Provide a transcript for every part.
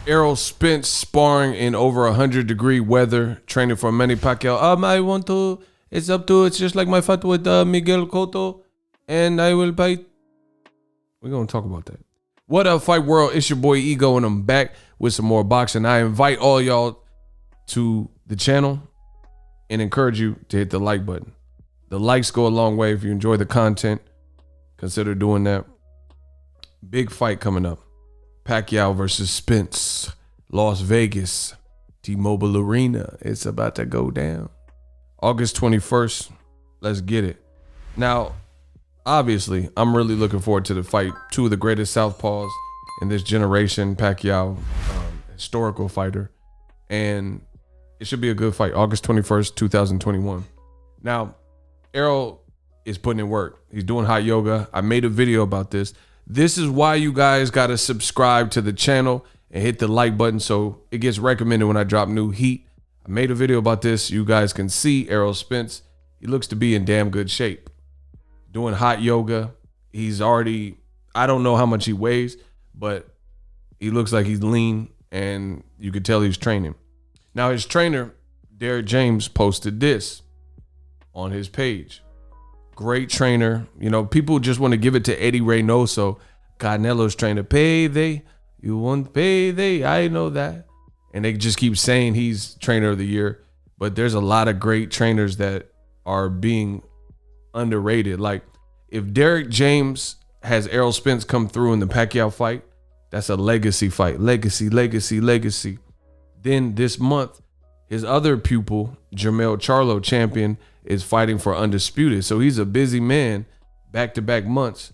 Errol Spence sparring in over 100-degree weather, training for Manny Pacquiao. It's just like my fight with Miguel Cotto, and I will fight. We're going to talk about that. What up, Fight World? It's your boy Ego, and I'm back with some more boxing. I invite all y'all to the channel and encourage you to hit the like button. The likes go a long way. If you enjoy the content, consider doing that. Big fight coming up. Pacquiao versus Spence, Las Vegas, T-Mobile Arena. It's about to go down. August 21st. Let's get it. Now, obviously, I'm really looking forward to the fight. Two of the greatest southpaws in this generation. Pacquiao, historical fighter. And it should be a good fight. August 21st, 2021. Now, Errol is putting in work. He's doing hot yoga. I made a video about this. This is why you guys got to subscribe to the channel and hit the like button so it gets recommended when I drop new heat. I made a video about this. You guys can see Errol Spence. He looks to be in damn good shape. Doing hot yoga. He's already, I don't know how much he weighs, but he looks like he's lean and you can tell he's training. Now his trainer, Derrick James, posted this on his page. Great trainer. You know, people just want to give it to Eddie Reynoso, Canelo's trainer. Payday. You want payday. I know that. And they just keep saying he's trainer of the year. But there's a lot of great trainers that are being underrated. Like if Derrick James has Errol Spence come through in the Pacquiao fight, that's a legacy fight. Legacy, legacy, legacy. Then this month, his other pupil, Jermell Charlo, champion, is fighting for undisputed. So he's a busy man, back-to-back months.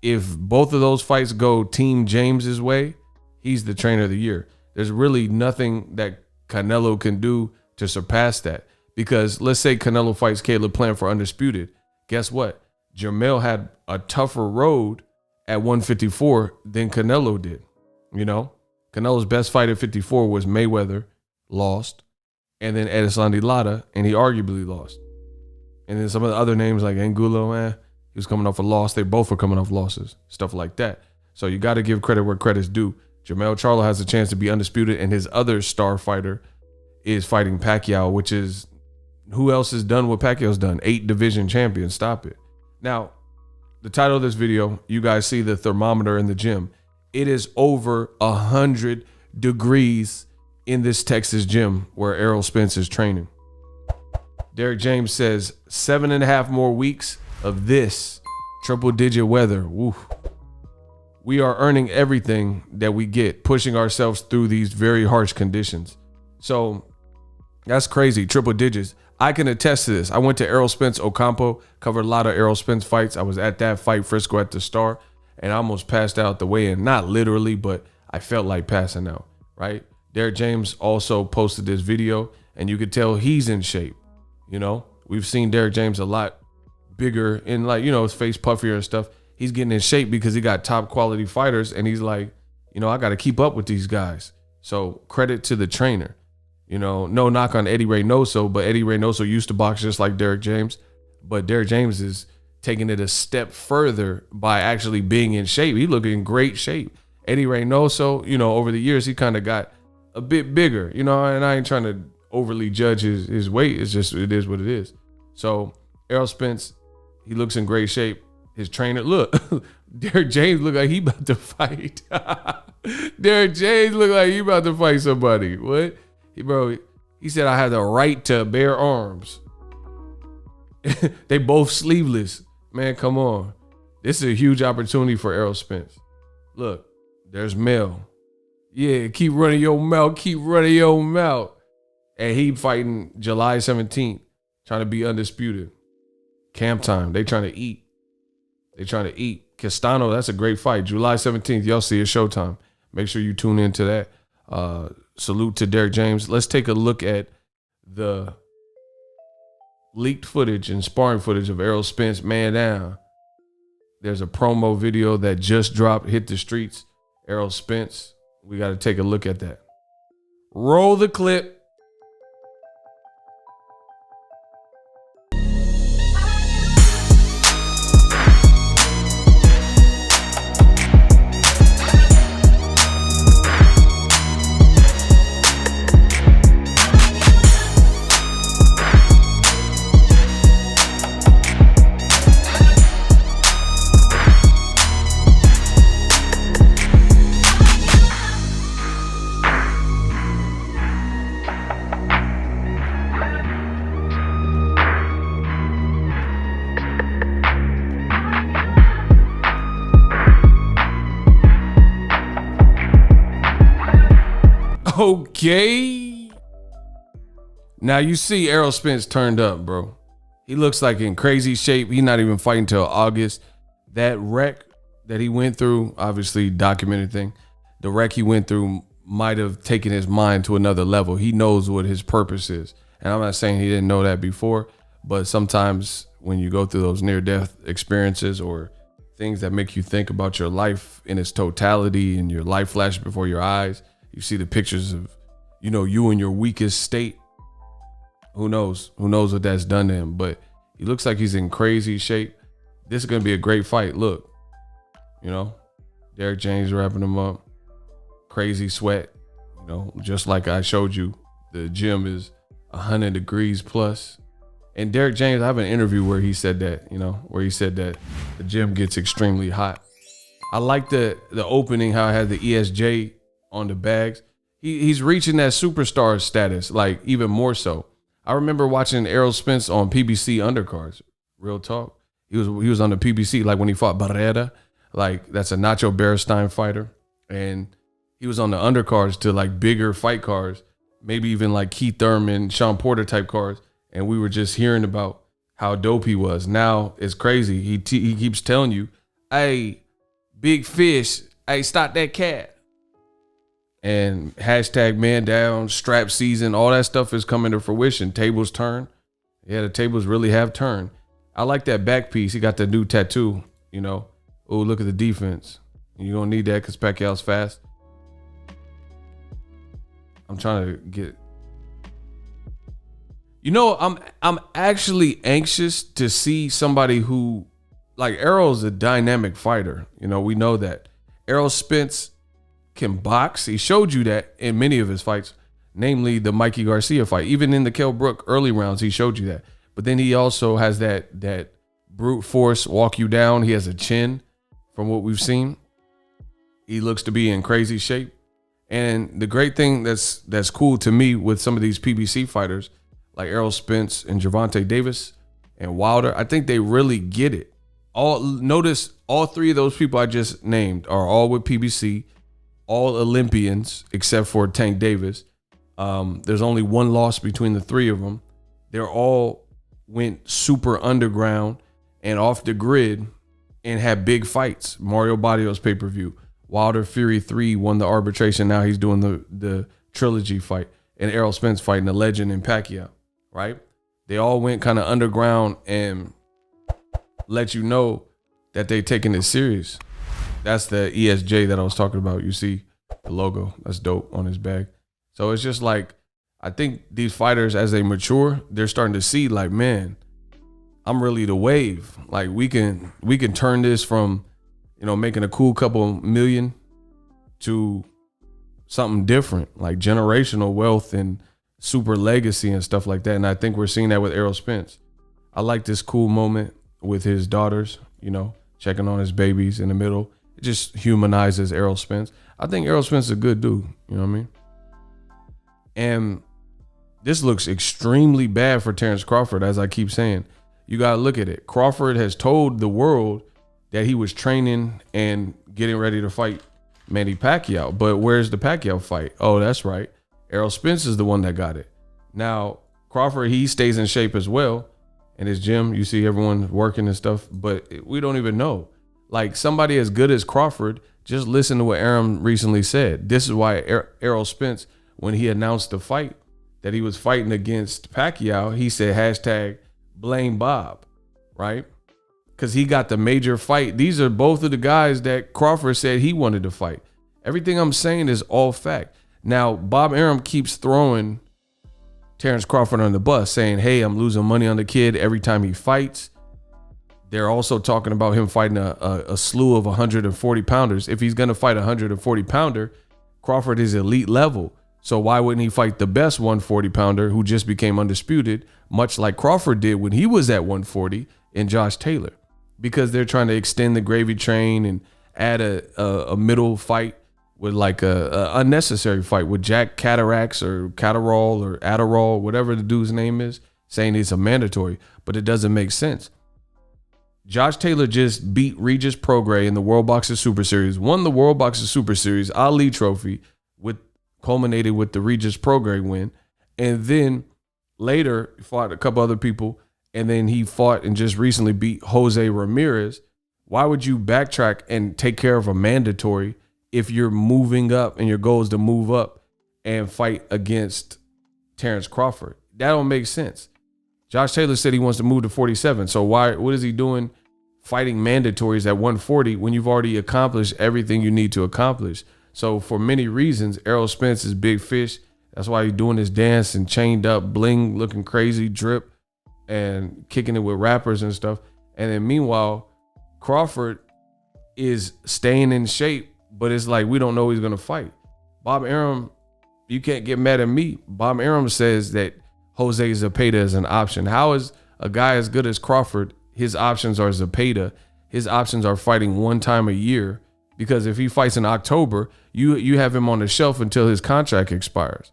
If both of those fights go Team James's way, he's the trainer of the year. There's really nothing that Canelo can do to surpass that. Because let's say Canelo fights Caleb Plant for undisputed. Guess what? Jermell had a tougher road at 154 than Canelo did. You know, Canelo's best fight at 54 was Mayweather, lost, and then Edson Lara, and he arguably lost. And then some of the other names like Angulo, he was coming off a loss. They both were coming off losses, stuff like that. So you got to give credit where credit's due. Jermell Charlo has a chance to be undisputed, and his other star fighter is fighting Pacquiao, which is, who else has done what Pacquiao's done? 8 division champions. Stop it. Now, the title of this video, you guys see the thermometer in the gym. It is over 100 degrees in this Texas gym where Errol Spence is training. Derrick James says 7.5 more weeks of this triple-digit weather. Woo. We are earning everything that we get, pushing ourselves through these very harsh conditions. So that's crazy, triple digits. I can attest to this. I went to Errol Spence Ocampo, covered a lot of Errol Spence fights. I was at that fight, Frisco at the Star, and I almost passed out the weigh-in. Not literally, but I felt like passing out, right? Derrick James also posted this video, and you could tell he's in shape. You know, we've seen Derrick James a lot bigger and like, you know, his face puffier and stuff. He's getting in shape because he got top quality fighters. And he's like, you know, I got to keep up with these guys. So credit to the trainer. You know, no knock on Eddie Reynoso, but Eddie Reynoso used to box just like Derrick James. But Derrick James is taking it a step further by actually being in shape. He looked in great shape. Eddie Reynoso, you know, over the years, he kind of got a bit bigger, you know, and I ain't trying to overly judge his weight. It's just, it is what it is. So Errol Spence, he looks in great shape. His trainer, look, Derrick James look like he about to fight. Derrick James look like he about to fight somebody. What? He said, I have the right to bear arms. They both sleeveless. Man, come on. This is a huge opportunity for Errol Spence. Look, there's Mel. Yeah, keep running your mouth. Keep running your mouth. And he fighting July 17th, trying to be undisputed. Camp time. They trying to eat. They trying to eat. Castano, that's a great fight. July 17th, y'all see it, Showtime. Make sure you tune into that. Salute to Derrick James. Let's take a look at the leaked footage and sparring footage of Errol Spence man down. There's a promo video that just dropped, hit the streets. Errol Spence. We got to take a look at that. Roll the clip. Okay. Now you see Errol Spence turned up, bro. He looks like in crazy shape. He's not even fighting till August. That wreck that he went through, obviously documented thing. The wreck he went through might have taken his mind to another level. He knows what his purpose is. And I'm not saying he didn't know that before, but sometimes when you go through those near-death experiences or things that make you think about your life in its totality and your life flashes before your eyes, you see the pictures of, you in your weakest state. Who knows? Who knows what that's done to him? But he looks like he's in crazy shape. This is going to be a great fight. Look, Derrick James wrapping him up. Crazy sweat. Just like I showed you, the gym is 100 degrees plus. And Derrick James, I have an interview where he said that, where he said that the gym gets extremely hot. I like the opening, how I had the ESJ on the bags. He's reaching that superstar status, like even more so. I remember watching Errol Spence on PBC undercards. Real talk. He was on the PBC, like when he fought Barrera, like that's a Nacho Beristain fighter. And he was on the undercards to like bigger fight cards, maybe even like Keith Thurman, Sean Porter type cards. And we were just hearing about how dope he was. Now it's crazy. He keeps telling you, hey, big fish, hey, stop that cat. And hashtag man down, strap season, all that stuff is coming to fruition. Tables turn. Yeah, the tables really have turned. I like that back piece. He got the new tattoo, Oh, look at the defense. You're going to need that because Pacquiao's fast. I'm trying to get... I'm actually anxious to see somebody who... Like, Errol's a dynamic fighter. We know that. Errol Spence can box. He showed you that in many of his fights, namely the Mikey Garcia fight. Even in the Kell Brook early rounds, he showed you that. But then he also has that brute force walk you down. He has a chin from what we've seen. He looks to be in crazy shape. And the great thing that's cool to me with some of these PBC fighters like Errol Spence and Gervonta Davis and Wilder, I think they really get it. Notice all three of those people I just named are all with PBC. All Olympians except for Tank Davis. There's only one loss between the three of them. They're all went super underground and off the grid and had big fights. Mario Barrios pay-per-view. Wilder Fury 3 won the arbitration. Now he's doing the trilogy fight. And Errol Spence fighting the legend in Pacquiao, right? They all went kind of underground and let you know that they taking it serious. That's the ESJ that I was talking about. You see the logo. That's dope on his bag. So it's just like, I think these fighters, as they mature, they're starting to see like, man, I'm really the wave. Like we can turn this from, making a cool couple million to something different, like generational wealth and super legacy and stuff like that. And I think we're seeing that with Errol Spence. I like this cool moment with his daughters, checking on his babies in the middle. It just humanizes Errol Spence. I think Errol Spence is a good dude. You know what I mean? And this looks extremely bad for Terrence Crawford, as I keep saying. You got to look at it. Crawford has told the world that he was training and getting ready to fight Manny Pacquiao. But where's the Pacquiao fight? Oh, that's right. Errol Spence is the one that got it. Now, Crawford, he stays in shape as well. In his gym, you see everyone working and stuff. But we don't even know. Like somebody as good as Crawford, just listen to what Aaron recently said. This is why Errol Spence, when he announced the fight that he was fighting against Pacquiao, he said hashtag blame Bob, right? Because he got the major fight. These are both of the guys that Crawford said he wanted to fight. Everything I'm saying is all fact. Now, Bob Arum keeps throwing Terrence Crawford on the bus, saying, hey, I'm losing money on the kid every time he fights. They're also talking about him fighting a slew of 140 pounders. If he's going to fight a 140 pounder, Crawford is elite level. So why wouldn't he fight the best 140 pounder who just became undisputed, much like Crawford did when he was at 140 in Josh Taylor? Because they're trying to extend the gravy train and add a middle fight with like a unnecessary fight with Jack Catarax or Catterall or Adderall, whatever the dude's name is, saying it's a mandatory, but it doesn't make sense. Josh Taylor just beat Regis Prograis in the World Boxing Super Series, won the World Boxing Super Series Ali Trophy with culminated with the Regis Prograis win. And then later fought a couple other people. And then he fought and just recently beat Jose Ramirez. Why would you backtrack and take care of a mandatory if you're moving up and your goal is to move up and fight against Terrence Crawford? That don't make sense. Josh Taylor said he wants to move to 47. So what is he doing fighting mandatories at 140 when you've already accomplished everything you need to accomplish? So for many reasons, Errol Spence is big fish. That's why he's doing his dance and chained up, bling, looking crazy, drip, and kicking it with rappers and stuff. And then meanwhile, Crawford is staying in shape, but it's like we don't know he's going to fight. Bob Arum, you can't get mad at me. Bob Arum says that Jose Zepeda is an option. How is a guy as good as Crawford, his options are Zepeda, his options are fighting one time a year? Because if he fights in October, you have him on the shelf until his contract expires.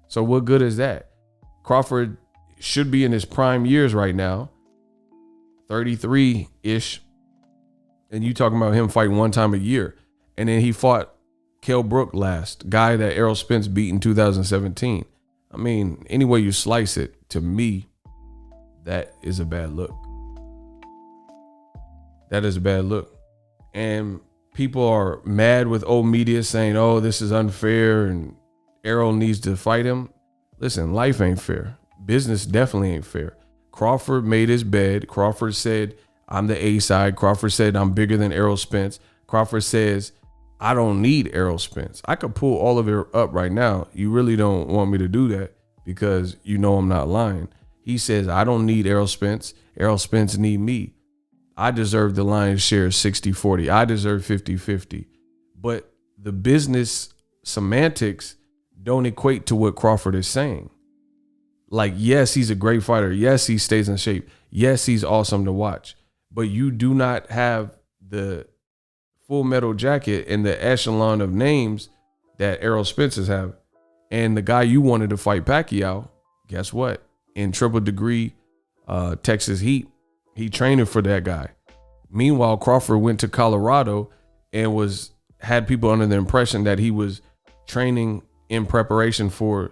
So what good is that? Crawford should be in his prime years right now, 33-ish. And you talking about him fighting one time a year. And then he fought Kell Brook last, guy that Errol Spence beat in 2017. I mean, any way you slice it, to me, that is a bad look. That is a bad look. And people are mad with old media saying, oh, this is unfair and Errol needs to fight him. Listen, life ain't fair. Business definitely ain't fair. Crawford made his bed. Crawford said, I'm the A side. Crawford said, I'm bigger than Errol Spence. Crawford says, I don't need Errol Spence. I could pull all of it up right now. You really don't want me to do that because you know I'm not lying. He says, I don't need Errol Spence. Errol Spence need me. I deserve the lion's share 60-40. I deserve 50-50. But the business semantics don't equate to what Crawford is saying. Like, yes, he's a great fighter. Yes, he stays in shape. Yes, he's awesome to watch. But you do not have the full metal jacket and the echelon of names that Errol Spence is having. And the guy you wanted to fight, Pacquiao, guess what? In triple degree Texas heat, he training for that guy. Meanwhile, Crawford went to Colorado and had people under the impression that he was training in preparation for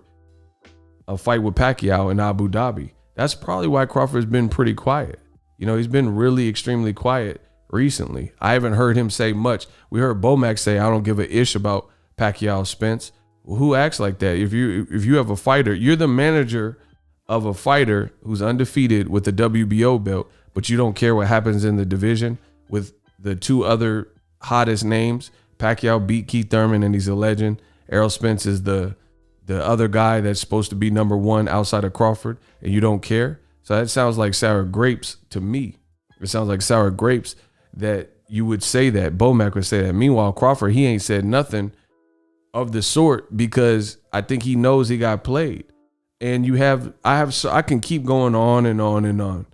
a fight with Pacquiao in Abu Dhabi. That's probably why Crawford's been pretty quiet. You know, he's been really extremely quiet recently. I haven't heard him say much. We heard Bomac say, I don't give a ish about Pacquiao Spence. Well, who acts like that? If you have a fighter, you're the manager of a fighter who's undefeated with the WBO belt, but you don't care what happens in the division with the two other hottest names. Pacquiao beat Keith Thurman and he's a legend. Errol Spence is the other guy that's supposed to be number one outside of Crawford, and you don't care. So that sounds like sour grapes to me. It sounds like sour grapes that you would say that. Bomac would say that. Meanwhile, Crawford, he ain't said nothing of the sort because I think he knows he got played. And I can keep going on and on and on,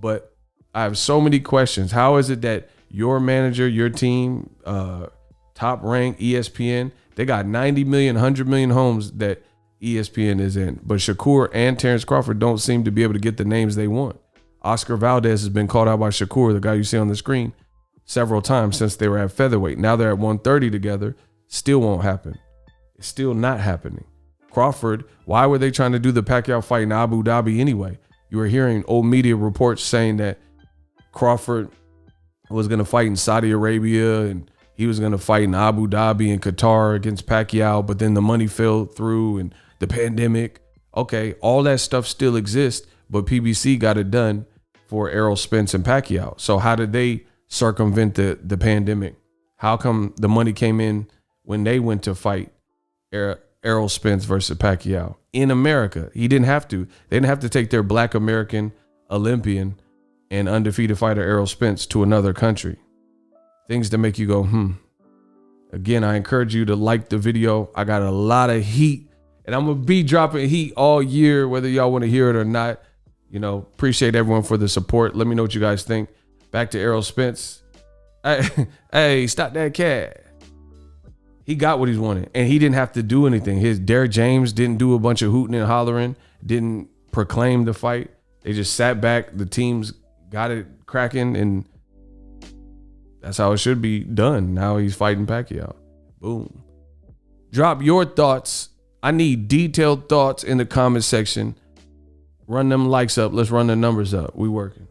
but I have so many questions. How is it that your manager, your team, top rank, ESPN, they got 90 million, 100 million homes that ESPN is in, but Shakur and Terrence Crawford don't seem to be able to get the names they want. Oscar Valdez has been called out by Shakur, the guy you see on the screen, several times since they were at featherweight. Now they're at 130 together. Still won't happen. It's still not happening. Crawford, why were they trying to do the Pacquiao fight in Abu Dhabi anyway? You were hearing old media reports saying that Crawford was going to fight in Saudi Arabia and he was going to fight in Abu Dhabi and Qatar against Pacquiao, but then the money fell through and the pandemic. Okay, all that stuff still exists, but PBC got it done for Errol Spence and Pacquiao. So how did they circumvent the pandemic? How come the money came in when they went to fight Errol Spence versus Pacquiao in America? He didn't have to. They didn't have to take their Black American Olympian and undefeated fighter Errol Spence to another country. Things that make you go, Again, I encourage you to like the video. I got a lot of heat, and I'm going to be dropping heat all year, whether y'all want to hear it or not. You know, appreciate everyone for the support. Let me know what you guys think. Back to Errol Spence. Hey, stop that cat. He got what he's wanted, and he didn't have to do anything. His Derrick James didn't do a bunch of hooting and hollering, didn't proclaim the fight. They just sat back. The teams got it cracking, and that's how it should be done. Now he's fighting Pacquiao. Boom. Drop your thoughts I need detailed thoughts in the comment section. Run them likes up. Let's run the numbers up. We working.